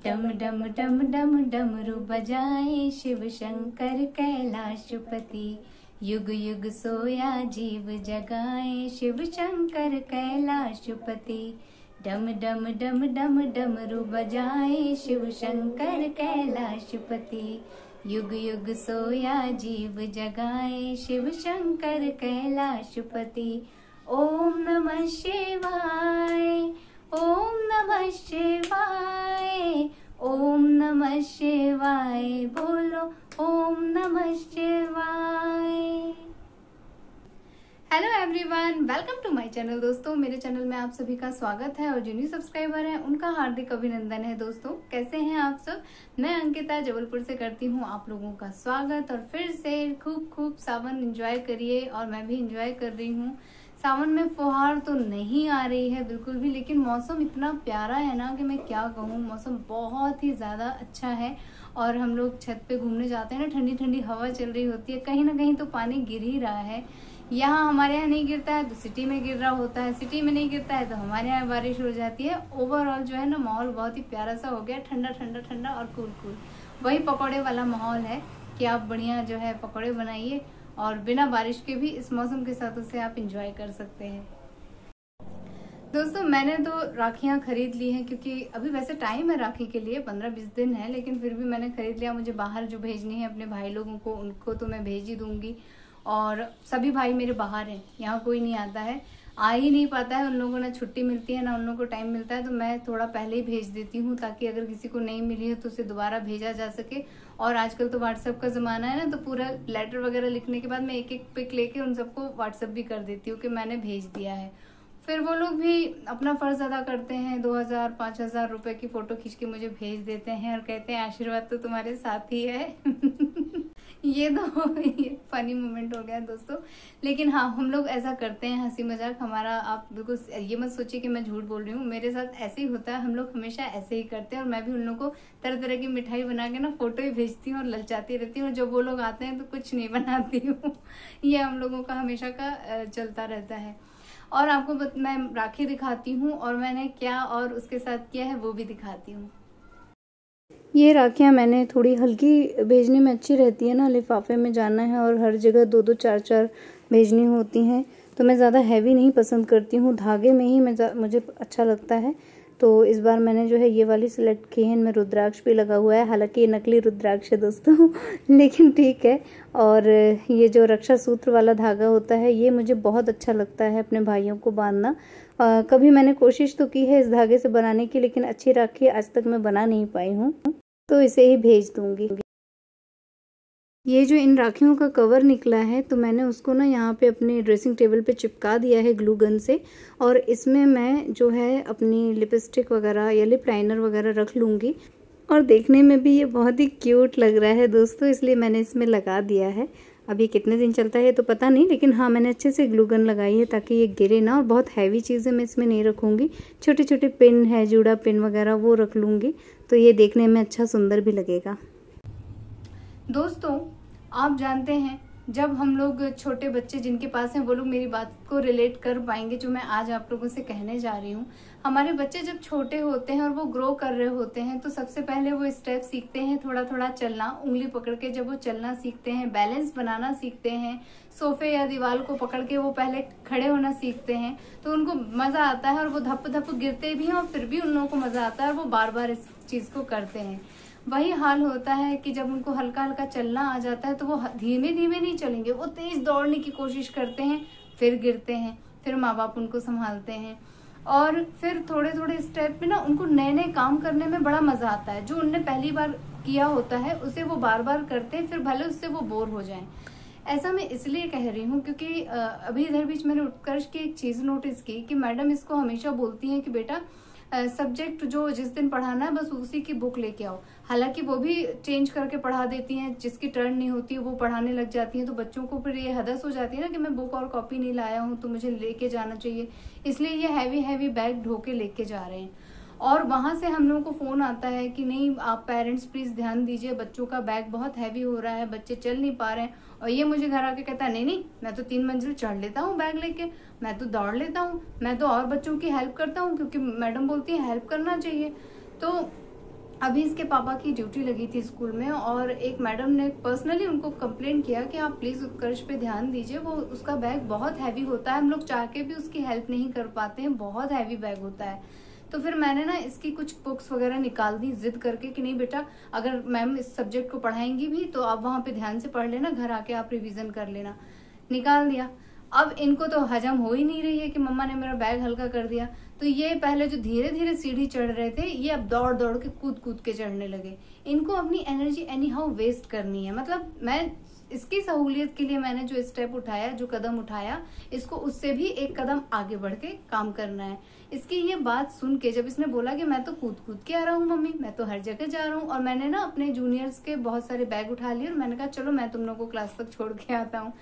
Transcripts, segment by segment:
डम डम डम डम डमरू बजाए शिव शंकर कैलाशपति। युग युग सोया जीव जगाए शिव शंकर कैलाशपति। डम डम डम डम डमरू बजाए शिव शंकर कैलाशपति। युग युग सोया जीव जगाए शिव शंकर कैलाशपति। ओम नमः शिवाय, ओम नमः शिवाय, ओम नमः शिवाय, बोलो ओम नमः शिवाय। Hello everyone, welcome to my channel. दोस्तों, मेरे चैनल में आप सभी का स्वागत है और जो न्यू सब्सक्राइबर हैं उनका हार्दिक अभिनंदन है। दोस्तों, कैसे हैं आप सब? मैं अंकिता जबलपुर से करती हूँ आप लोगों का स्वागत और फिर से खूब खूब सावन एंजॉय करिए और मैं भी एंजॉय कर रही हूँ। सावन में फुहार तो नहीं आ रही है बिल्कुल भी, लेकिन मौसम इतना प्यारा है ना कि मैं क्या कहूँ। मौसम बहुत ही ज़्यादा अच्छा है और हम लोग छत पे घूमने जाते हैं ना, ठंडी ठंडी हवा चल रही होती है। कहीं ना कहीं तो पानी गिर ही रहा है। यहाँ हमारे यहाँ नहीं गिरता है तो सिटी में गिर रहा होता है, सिटी में नहीं गिरता है तो हमारे यहाँ बारिश हो जाती है। ओवरऑल जो है ना माहौल बहुत ही प्यारा सा हो गया, ठंडा ठंडा ठंडा और कूल कूल। वही पकौड़े वाला माहौल है कि आप बढ़िया जो है पकौड़े बनाइए और बिना बारिश के भी इस मौसम के साथ उसे आप इंजॉय कर सकते हैं। दोस्तों, मैंने तो राखियां खरीद ली हैं क्योंकि अभी वैसे टाइम है राखी के लिए, 15-20 दिन है, लेकिन फिर भी मैंने खरीद लिया। मुझे बाहर जो भेजनी है अपने भाई लोगों को, उनको तो मैं भेज ही दूंगी। और सभी भाई मेरे बाहर हैं, यहाँ कोई नहीं आता है, आ ही नहीं पाता है। उन लोगों ने छुट्टी मिलती है ना उन लोगों को टाइम मिलता है, तो मैं थोड़ा पहले ही भेज देती हूँ ताकि अगर किसी को नहीं मिली है तो उसे दोबारा भेजा जा सके। और आजकल तो व्हाट्सएप का ज़माना है ना, तो पूरा लेटर वगैरह लिखने के बाद मैं एक एक पिक लेके उन सबको व्हाट्सएप भी कर देती हूँ कि मैंने भेज दिया है। फिर वो लोग भी अपना फ़र्ज़ अदा करते हैं, 2000-5000 रुपये की फ़ोटो खींच के मुझे भेज देते हैं और कहते हैं आशीर्वाद तो तुम्हारे साथ ही है। ये फनी मोमेंट हो गया दोस्तों, लेकिन हाँ हम लोग ऐसा करते हैं, हंसी मजाक हमारा। आप बिल्कुल ये मत सोचिए कि मैं झूठ बोल रही हूँ, मेरे साथ ऐसे ही होता है। हम लोग हमेशा ऐसे ही करते हैं और मैं भी उन लोगों को तरह तरह की मिठाई बना के ना फोटो ही भेजती हूँ और ललचाती रहती हूँ। जब वो लोग आते हैं तो कुछ नहीं बनाती हूँ। ये हम लोगों का हमेशा का चलता रहता है। और आपको मैं राखी दिखाती हूँ और मैंने क्या और उसके साथ किया है वो भी दिखाती हूँ। ये राखियाँ मैंने थोड़ी हल्की भेजने में अच्छी रहती है ना, लिफाफे में जाना है और हर जगह 2-2 4-4 भेजनी होती हैं, तो मैं ज़्यादा हैवी नहीं पसंद करती हूँ, धागे में ही मुझे अच्छा लगता है। तो इस बार मैंने जो है ये वाली सिलेक्ट की है। इनमें रुद्राक्ष भी लगा हुआ है, हालांकि ये नकली रुद्राक्ष है दोस्तों लेकिन ठीक है। और ये जो रक्षा सूत्र वाला धागा होता है ये मुझे बहुत अच्छा लगता है अपने भाइयों को बांधना। कभी मैंने कोशिश तो की है इस धागे से बनाने की, लेकिन अच्छी राखी आज तक मैं बना नहीं पाई हूँ, तो इसे ही भेज दूंगी। ये जो इन राखियों का कवर निकला है तो मैंने उसको ना यहाँ पे अपने ड्रेसिंग टेबल पे चिपका दिया है ग्लू गन से, और इसमें मैं जो है अपनी लिपस्टिक वगैरह या लिप लाइनर वगैरह रख लूँगी। और देखने में भी ये बहुत ही क्यूट लग रहा है दोस्तों, इसलिए मैंने इसमें लगा दिया है। अब ये कितने दिन चलता है तो पता नहीं, लेकिन हाँ मैंने अच्छे से ग्लू गन लगाई है ताकि ये गिरे ना। और बहुत हैवी चीज़ें मैं इसमें नहीं रखूँगी, छोटे छोटे पिन है, जूड़ा पिन वगैरह वो रख लूँगी, तो ये देखने में अच्छा सुंदर भी लगेगा। दोस्तों, आप जानते हैं जब हम लोग छोटे बच्चे जिनके पास हैं वो लोग मेरी बात को रिलेट कर पाएंगे जो मैं आज आप लोगों से कहने जा रही हूँ। हमारे बच्चे जब छोटे होते हैं और वो ग्रो कर रहे होते हैं तो सबसे पहले वो स्टेप सीखते हैं, थोड़ा थोड़ा चलना, उंगली पकड़ के जब वो चलना सीखते हैं, बैलेंस बनाना सीखते हैं, सोफे या दीवार को पकड़ के वो पहले खड़े होना सीखते हैं, तो उनको मजा आता है और वो धप धप गिरते भी हैं और फिर भी उन लोगों को मजा आता है और वो बार बार इस चीज को करते हैं। वही हाल होता है कि जब उनको हल्का हल्का चलना आ जाता है तो वो धीमे धीमे नहीं चलेंगे, वो तेज दौड़ने की कोशिश करते हैं, फिर गिरते हैं, फिर माँ बाप उनको संभालते हैं। और फिर थोड़े थोड़े स्टेप में ना उनको नए नए काम करने में बड़ा मजा आता है। जो उनने पहली बार किया होता है उसे वो बार बार करते हैं, फिर भले उससे वो बोर हो जाएं। ऐसा मैं इसलिए कह रही हूँ क्योंकि अभी इधर बीच मैंने उत्कर्ष की एक चीज नोटिस की कि मैडम इसको हमेशा बोलती हैं कि बेटा सब्जेक्ट जो जिस दिन पढ़ाना है बस उसी की बुक लेके आओ। हालांकि वो भी चेंज करके पढ़ा देती हैं, जिसकी टर्न नहीं होती है वो पढ़ाने लग जाती हैं, तो बच्चों को फिर ये हदस हो जाती है ना कि मैं बुक और कॉपी नहीं लाया हूँ तो मुझे लेके जाना चाहिए, इसलिए ये हैवी हैवी बैग ढो के लेके जा रहे हैं। और वहां से हम लोगों को फोन आता है कि नहीं आप पेरेंट्स प्लीज ध्यान दीजिए, बच्चों का बैग बहुत हैवी हो रहा है, बच्चे चल नहीं पा रहे हैं। और ये मुझे घर आके कहता है नहीं नहीं मैं तो 3 मंजिल चढ़ लेता हूँ बैग लेके, मैं तो दौड़ लेता हूँ, मैं तो और बच्चों की हेल्प करता हूँ क्योंकि मैडम बोलती है हेल्प करना चाहिए। तो अभी इसके पापा की ड्यूटी लगी थी स्कूल में और एक मैडम ने पर्सनली उनको कंप्लेंट किया कि आप प्लीज उत्कर्ष पे ध्यान दीजिए, वो उसका बैग बहुत हैवी होता है, हम लोग चाह के भी उसकी हेल्प नहीं कर पाते हैं, बहुत हैवी बैग होता है। तो फिर मैंने ना इसकी कुछ बुक्स वगैरह निकाल दी जिद करके कि नहीं बेटा, अगर मैम इस सब्जेक्ट को पढ़ाएंगी भी तो आप वहां पे ध्यान से पढ़ लेना, घर आके आप रिवीजन कर लेना। निकाल दिया। अब इनको तो हजम हो ही नहीं रही है कि मम्मा ने मेरा बैग हल्का कर दिया। तो ये पहले जो धीरे धीरे सीढ़ी चढ़ रहे थे, ये अब दौड़ दौड़ के कूद कूद के चढ़ने लगे। इनको अपनी एनर्जी एनी हाउ वेस्ट करनी है। मतलब मैं इसकी सहूलियत के लिए मैंने जो स्टेप उठाया, जो कदम उठाया, इसको उससे भी एक कदम आगे बढ़ के काम करना है। इसकी ये बात सुन के जब इसने बोला कि मैं तो कूद कूद के आ रहा हूँ मम्मी, मैं तो हर जगह जा रहा हूँ, और मैंने ना अपने जूनियर्स के बहुत सारे बैग उठा लिए और मैंने कहा चलो मैं तुम लोगों को क्लास तक छोड़ के आता हूँ।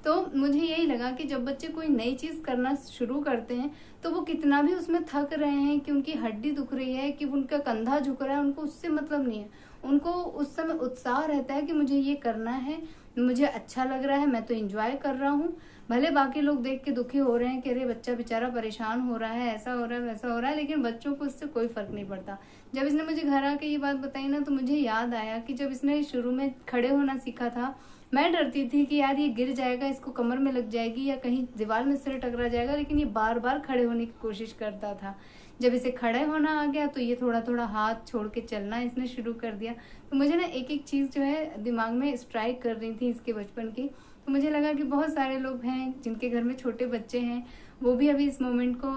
तो मुझे यही लगा कि जब बच्चे कोई नई चीज करना शुरू करते हैं तो वो कितना भी उसमें थक रहे हैं, कि उनकी हड्डी दुख रही है, कि उनका कंधा झुक रहा है, उनको उससे मतलब नहीं है। उनको उस समय उत्साह रहता है कि मुझे ये करना है, मुझे अच्छा लग रहा है, मैं तो एंजॉय कर रहा हूँ। भले बाकी लोग देख के दुखी हो रहे हैं कि अरे बच्चा बेचारा परेशान हो रहा है, ऐसा हो रहा है, वैसा हो रहा है, लेकिन बच्चों को इससे कोई फर्क नहीं पड़ता। जब इसने मुझे घर आके ये बात बताई ना, तो मुझे याद आया कि जब इसने शुरू में खड़े होना सीखा था, मैं डरती थी कि यार ये गिर जाएगा, इसको कमर में लग जाएगी या कहीं दीवार में सिर टकरा जाएगा, लेकिन ये बार बार खड़े होने की कोशिश करता था। जब इसे खड़े होना आ गया तो ये थोड़ा थोड़ा हाथ छोड़ के चलना इसने शुरू कर दिया। तो मुझे ना एक एक चीज जो है दिमाग में स्ट्राइक कर रही थी इसके बचपन की। तो मुझे लगा कि बहुत सारे लोग हैं जिनके घर में छोटे बच्चे हैं, वो भी अभी इस मोमेंट को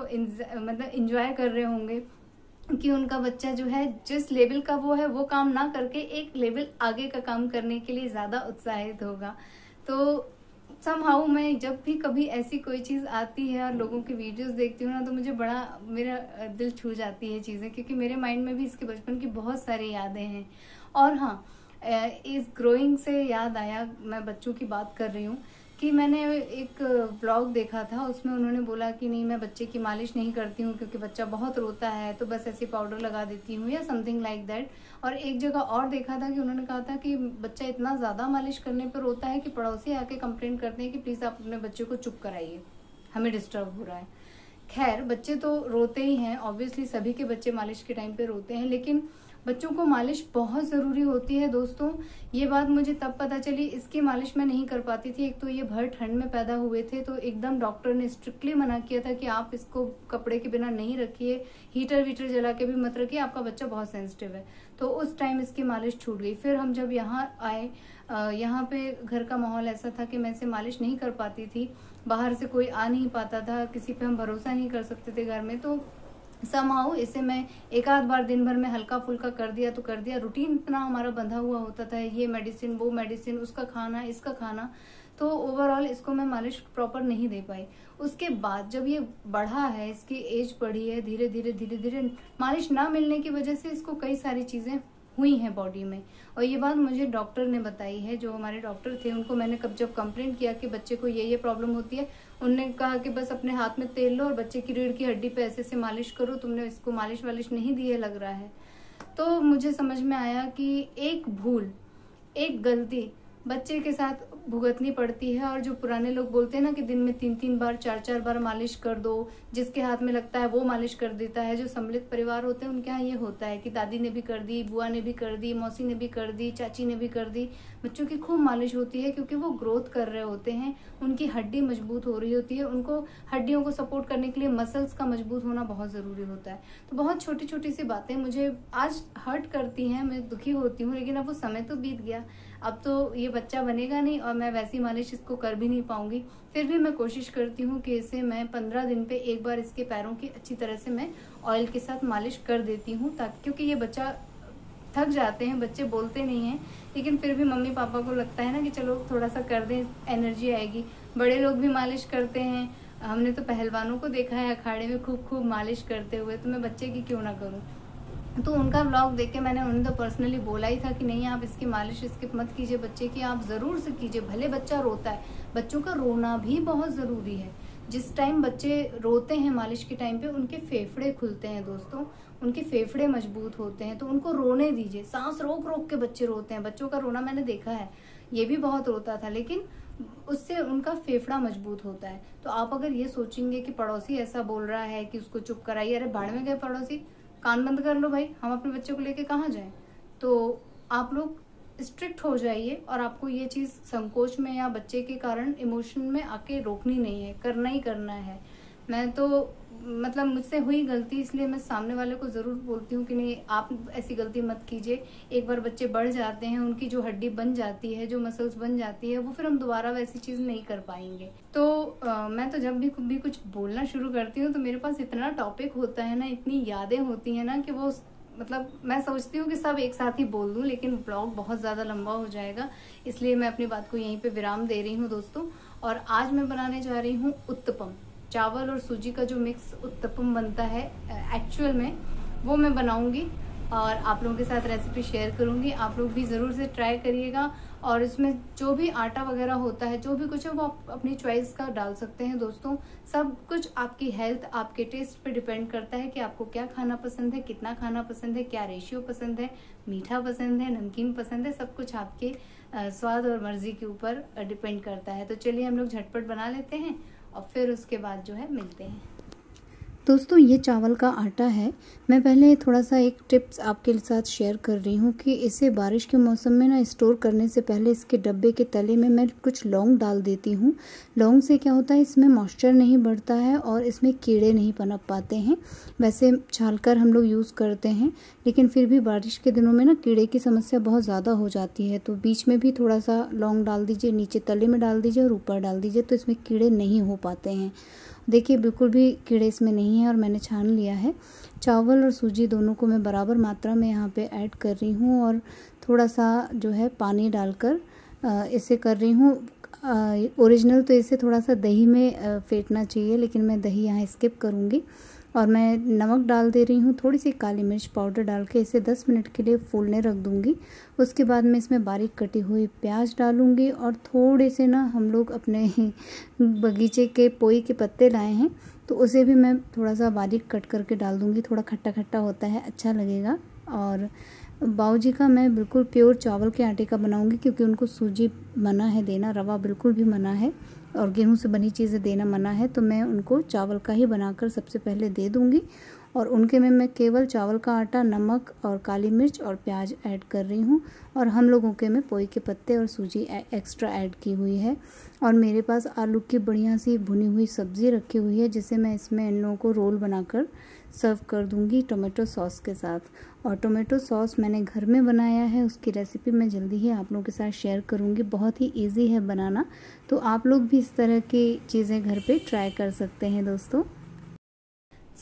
मतलब इंजॉय कर रहे होंगे कि उनका बच्चा जो है जिस लेवल का वो है वो काम ना करके एक लेवल आगे का काम करने के लिए ज्यादा उत्साहित होगा। तो समहाउ मैं जब भी कभी ऐसी कोई चीज आती है और लोगों की वीडियोस देखती हूँ ना, तो मुझे बड़ा मेरा दिल छू जाती है चीजें, क्योंकि मेरे माइंड में भी इसके बचपन की बहुत सारी यादें हैं। और हाँ, इस ग्रोइंग से याद आया, मैं बच्चों की बात कर रही हूँ, कि मैंने एक ब्लॉग देखा था, उसमें उन्होंने बोला कि नहीं मैं बच्चे की मालिश नहीं करती हूँ क्योंकि बच्चा बहुत रोता है, तो बस ऐसे पाउडर लगा देती हूँ या समथिंग लाइक दैट। और एक जगह और देखा था कि उन्होंने कहा था कि बच्चा इतना ज़्यादा मालिश करने पर रोता है कि पड़ोसी आके कंप्लेंट करते हैं कि प्लीज़ आप अपने बच्चे को चुप कराइए, हमें डिस्टर्ब हो रहा है। खैर, बच्चे तो रोते ही हैं, ऑब्वियसली सभी के बच्चे मालिश के टाइम पे रोते हैं, लेकिन बच्चों को मालिश बहुत ज़रूरी होती है दोस्तों। ये बात मुझे तब पता चली, इसकी मालिश मैं नहीं कर पाती थी। एक तो ये भर ठंड में पैदा हुए थे, तो एकदम डॉक्टर ने स्ट्रिक्टली मना किया था कि आप इसको कपड़े के बिना नहीं रखिए, हीटर वीटर जला के भी मत रखिए, आपका बच्चा बहुत सेंसिटिव है। तो उस टाइम इसकी मालिश छूट गई। फिर हम जब यहाँ आए, यहाँ पे घर का माहौल ऐसा था कि मैं इसे मालिश नहीं कर पाती थी, बाहर से कोई आ नहीं पाता था, किसी पे हम भरोसा नहीं कर सकते थे घर में। तो समहाउ इसे मैं एक आध बार दिन भर में हल्का फुल्का कर दिया तो कर दिया। रूटीन इतना हमारा बंधा हुआ होता था, ये मेडिसिन वो मेडिसिन, उसका खाना इसका खाना, तो ओवरऑल इसको मैं मालिश प्रॉपर नहीं दे पाई। उसके बाद जब ये बढ़ा है, इसकी एज बढ़ी है, धीरे धीरे मालिश ना मिलने की वजह से इसको कई सारी चीजें हुई हैं बॉडी में। और ये बात मुझे डॉक्टर ने बताई है, जो हमारे डॉक्टर थे, उनको मैंने जब कंप्लेंट किया कि बच्चे को ये प्रॉब्लम होती है, उन्होंने कहा कि बस अपने हाथ में तेल लो और बच्चे की रीढ़ की हड्डी पे ऐसे से मालिश करो, तुमने इसको मालिश वालिश नहीं दी है लग रहा है। तो मुझे समझ में आया कि एक भूल, एक गलती बच्चे के साथ भुगतनी पड़ती है। और जो पुराने लोग बोलते हैं ना कि दिन में 3-3 बार 4-4 बार मालिश कर दो, जिसके हाथ में लगता है वो मालिश कर देता है। जो सम्मिलित परिवार होते हैं उनके यहाँ ये होता है कि दादी ने भी कर दी, बुआ ने भी कर दी, मौसी ने भी कर दी, चाची ने भी कर दी। बच्चों की खूब मालिश होती है क्योंकि वो ग्रोथ कर रहे होते हैं, उनकी हड्डी मजबूत हो रही होती है, उनको हड्डियों को सपोर्ट करने के लिए मसल्स का मजबूत होना बहुत जरूरी होता है। तो बहुत छोटी छोटी सी बातें मुझे आज हर्ट करती हैं, मैं दुखी होती हूँ, लेकिन अब वो समय तो बीत गया। अब तो ये बच्चा बनेगा नहीं और मैं वैसी मालिश इसको कर भी नहीं पाऊंगी। फिर भी मैं कोशिश करती हूँ कि इसे मैं 15 दिन पे एक बार इसके पैरों की अच्छी तरह से मैं ऑयल के साथ मालिश कर देती हूँ, ताकि, क्योंकि ये बच्चा थक जाते हैं, बच्चे बोलते नहीं हैं, लेकिन फिर भी मम्मी पापा को लगता है ना कि चलो थोड़ा सा कर दें, एनर्जी आएगी। बड़े लोग भी मालिश करते हैं, हमने तो पहलवानों को देखा है अखाड़े में खूब खूब मालिश करते हुए, तो मैं बच्चे की क्यों ना करूँ। तो उनका व्लॉग देख के मैंने उन्हें तो पर्सनली बोला ही था कि नहीं, आप इसकी मालिश स्किप मत कीजिए बच्चे की, आप जरूर से कीजिए। भले बच्चा रोता है, बच्चों का रोना भी बहुत जरूरी है। जिस टाइम बच्चे रोते हैं मालिश के टाइम पे, उनके फेफड़े खुलते हैं दोस्तों, उनके फेफड़े मजबूत होते हैं, तो उनको रोने दीजिए। सांस रोक रोक के बच्चे रोते हैं, बच्चों का रोना मैंने देखा है, ये भी बहुत रोता था, लेकिन उससे उनका फेफड़ा मजबूत होता है। तो आप अगर ये सोचेंगे कि पड़ोसी ऐसा बोल रहा है कि उसको चुप कराइए, अरे भाड़ में गए पड़ोसी, कान बंद कर लो भाई, हम अपने बच्चों को लेके कहाँ जाएं। तो आप लोग स्ट्रिक्ट हो जाइए और आपको ये चीज संकोच में या बच्चे के कारण इमोशन में आके रोकनी नहीं है, करना ही करना है। मैं तो मतलब मुझसे हुई गलती, इसलिए मैं सामने वाले को जरूर बोलती हूँ कि नहीं आप ऐसी गलती मत कीजिए। एक बार बच्चे बढ़ जाते हैं, उनकी जो हड्डी बन जाती है, जो मसल्स बन जाती है, वो फिर हम दोबारा वैसी चीज नहीं कर पाएंगे। तो मैं तो जब भी कुछ बोलना शुरू करती हूँ तो मेरे पास इतना टॉपिक होता है ना, इतनी यादें होती है ना कि वो मतलब मैं सोचती हूँ कि सब एक साथ ही बोल दूं, लेकिन ब्लॉग बहुत ज़्यादा लंबा हो जाएगा, इसलिए मैं अपनी बात को यहीं पे विराम दे रही हूँ दोस्तों। और आज मैं बनाने जा रही हूँ उत्तपम। चावल और सूजी का जो मिक्स उत्तपम बनता है एक्चुअल में, वो मैं बनाऊंगी और आप लोगों के साथ रेसिपी शेयर करूंगी। आप लोग भी ज़रूर से ट्राई करिएगा। और इसमें जो भी आटा वगैरह होता है, जो भी कुछ है, वो आप अपनी चॉइस का डाल सकते हैं दोस्तों। सब कुछ आपकी हेल्थ, आपके टेस्ट पे डिपेंड करता है कि आपको क्या खाना पसंद है, कितना खाना पसंद है, क्या रेशियो पसंद है, मीठा पसंद है, नमकीन पसंद है। सब कुछ आपके स्वाद और मर्जी के ऊपर डिपेंड करता है। तो चलिए हम लोग झटपट बना लेते हैं और फिर उसके बाद जो है मिलते हैं। दोस्तों ये चावल का आटा है। मैं पहले थोड़ा सा एक टिप्स आपके साथ शेयर कर रही हूँ कि इसे बारिश के मौसम में ना स्टोर करने से पहले इसके डब्बे के तले में मैं कुछ लौंग डाल देती हूँ। लौंग से क्या होता है, इसमें मॉइस्चर नहीं बढ़ता है और इसमें कीड़े नहीं पनप पाते हैं। वैसे छालकर हम लोग यूज़ करते हैं, लेकिन फिर भी बारिश के दिनों में ना कीड़े की समस्या बहुत ज़्यादा हो जाती है। तो बीच में भी थोड़ा सा लौंग डाल दीजिए, नीचे तले में डाल दीजिए और ऊपर डाल दीजिए, तो इसमें कीड़े नहीं हो पाते हैं। देखिए बिल्कुल भी कीड़े इसमें नहीं है और मैंने छान लिया है। चावल और सूजी दोनों को मैं बराबर मात्रा में यहाँ पे ऐड कर रही हूँ और थोड़ा सा जो है पानी डालकर इसे कर रही हूँ। ओरिजिनल तो इसे थोड़ा सा दही में फेंटना चाहिए, लेकिन मैं दही यहाँ स्किप करूँगी। और मैं नमक डाल दे रही हूँ, थोड़ी सी काली मिर्च पाउडर डाल के इसे 10 मिनट के लिए फूलने रख दूँगी। उसके बाद मैं इसमें बारीक कटी हुई प्याज डालूँगी और थोड़े से ना हम लोग अपने बगीचे के पोई के पत्ते लाए हैं, तो उसे भी मैं थोड़ा सा बारीक कट करके डाल दूँगी। थोड़ा खट्टा खट्टा होता है, अच्छा लगेगा। और बाऊजी का मैं बिल्कुल प्योर चावल के आटे का बनाऊँगी, क्योंकि उनको सूजी मना है देना, रवा बिल्कुल भी मना है और गेहूं से बनी चीज़ें देना मना है। तो मैं उनको चावल का ही बनाकर सबसे पहले दे दूंगी। और उनके में मैं केवल चावल का आटा, नमक और काली मिर्च और प्याज ऐड कर रही हूँ। और हम लोगों के में पोई के पत्ते और सूजी एक्स्ट्रा ऐड की हुई है। और मेरे पास आलू की बढ़िया सी भुनी हुई सब्ज़ी रखी हुई है, जिसे मैं इसमें इन लोगों को रोल बनाकर सर्व कर दूंगी टोमेटो सॉस के साथ। और टोमेटो सॉस मैंने घर में बनाया है, उसकी रेसिपी मैं जल्दी ही आप लोगों के साथ शेयर करूंगी। बहुत ही इजी है बनाना, तो आप लोग भी इस तरह की चीज़ें घर पे ट्राई कर सकते हैं दोस्तों।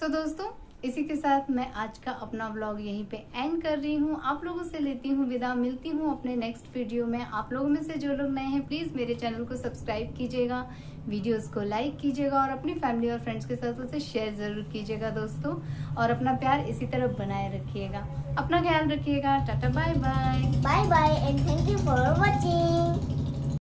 दोस्तों इसी के साथ मैं आज का अपना व्लॉग यहीं पे एंड कर रही हूँ। आप लोगों से लेती हूँ विदा, मिलती हूँ अपने नेक्स्ट वीडियो में। आप लोगों में से जो लोग नए हैं प्लीज़ मेरे चैनल को सब्सक्राइब कीजिएगा, वीडियोस को लाइक कीजिएगा और अपनी फैमिली और फ्रेंड्स के साथ उसे शेयर ज़रूर कीजिएगा दोस्तों। और अपना प्यार इसी तरह बनाए रखिएगा। अपना ख्याल रखिएगा। Tata bye bye. Bye bye and thank you for watching.